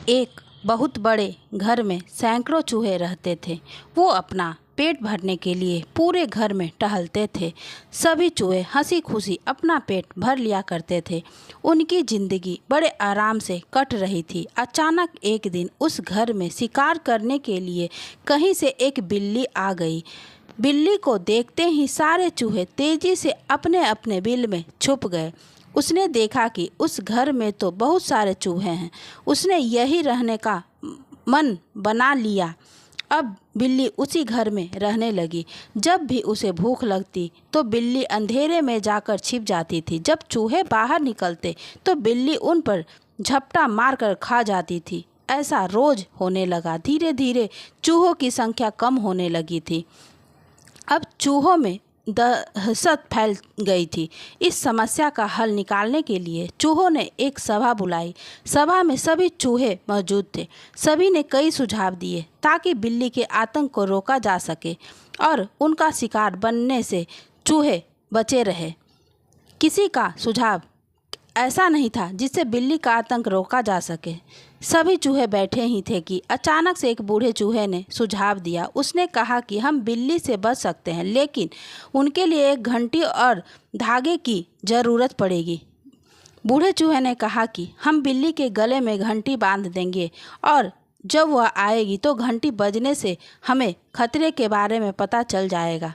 एक बहुत बड़े घर में सैकड़ों चूहे रहते थे। वो अपना पेट भरने के लिए पूरे घर में टहलते थे। सभी चूहे हंसी खुशी अपना पेट भर लिया करते थे। उनकी जिंदगी बड़े आराम से कट रही थी। अचानक एक दिन उस घर में शिकार करने के लिए कहीं से एक बिल्ली आ गई। बिल्ली को देखते ही सारे चूहे तेजी से अपने अपने बिल में छुप गए। उसने देखा कि उस घर में तो बहुत सारे चूहे हैं। उसने यही रहने का मन बना लिया। अब बिल्ली उसी घर में रहने लगी। जब भी उसे भूख लगती तो बिल्ली अंधेरे में जाकर छिप जाती थी। जब चूहे बाहर निकलते तो बिल्ली उन पर झपटा मारकर खा जाती थी। ऐसा रोज होने लगा। धीरे धीरे चूहों की संख्या कम होने लगी थी। अब चूहों में दहशत फैल गई थी। इस समस्या का हल निकालने के लिए चूहों ने एक सभा बुलाई। सभा में सभी चूहे मौजूद थे। सभी ने कई सुझाव दिए ताकि बिल्ली के आतंक को रोका जा सके और उनका शिकार बनने से चूहे बचे रहे। किसी का सुझाव ऐसा नहीं था जिससे बिल्ली का आतंक रोका जा सके। सभी चूहे बैठे ही थे कि अचानक से एक बूढ़े चूहे ने सुझाव दिया। उसने कहा कि हम बिल्ली से बच सकते हैं, लेकिन उनके लिए एक घंटी और धागे की ज़रूरत पड़ेगी। बूढ़े चूहे ने कहा कि हम बिल्ली के गले में घंटी बांध देंगे और जब वह आएगी तो घंटी बजने से हमें खतरे के बारे में पता चल जाएगा।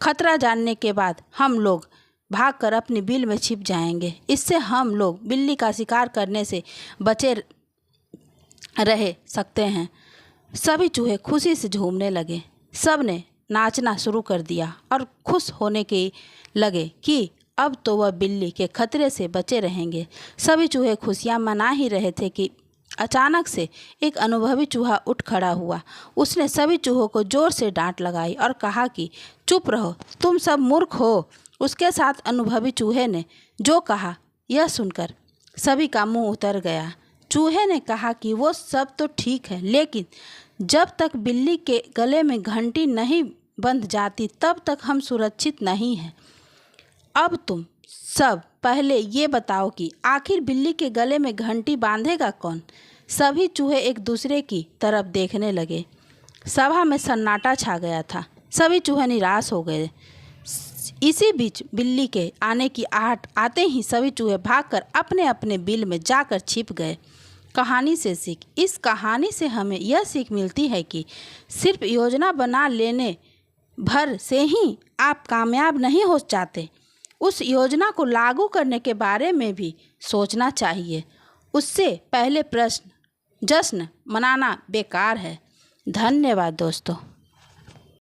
खतरा जानने के बाद हम लोग भागकर अपनी बिल में छिप जाएंगे। इससे हम लोग बिल्ली का शिकार करने से बचे रह सकते हैं। सभी चूहे खुशी से झूमने लगे। सब ने नाचना शुरू कर दिया और खुश होने के लगे कि अब तो वह बिल्ली के खतरे से बचे रहेंगे। सभी चूहे खुशियां मना ही रहे थे कि अचानक से एक अनुभवी चूहा उठ खड़ा हुआ। उसने सभी चूहों को जोर से डांट लगाई और कहा कि चुप रहो, तुम सब मूर्ख हो। उसके साथ अनुभवी चूहे ने जो कहा यह सुनकर सभी का मुंह उतर गया। चूहे ने कहा कि वो सब तो ठीक है, लेकिन जब तक बिल्ली के गले में घंटी नहीं बंध जाती तब तक हम सुरक्षित नहीं हैं। अब तुम सब पहले ये बताओ कि आखिर बिल्ली के गले में घंटी बांधेगा कौन? सभी चूहे एक दूसरे की तरफ देखने लगे। सभा में सन्नाटा छा गया था। सभी चूहे निराश हो गए। इसी बीच बिल्ली के आने की आहट आते ही सभी चूहे भागकर अपने अपने बिल में जाकर छिप गए। कहानी से सीख। इस कहानी से हमें यह सीख मिलती है कि सिर्फ योजना बना लेने भर से ही आप कामयाब नहीं हो जाते। उस योजना को लागू करने के बारे में भी सोचना चाहिए। उससे पहले जश्न मनाना बेकार है। धन्यवाद दोस्तों।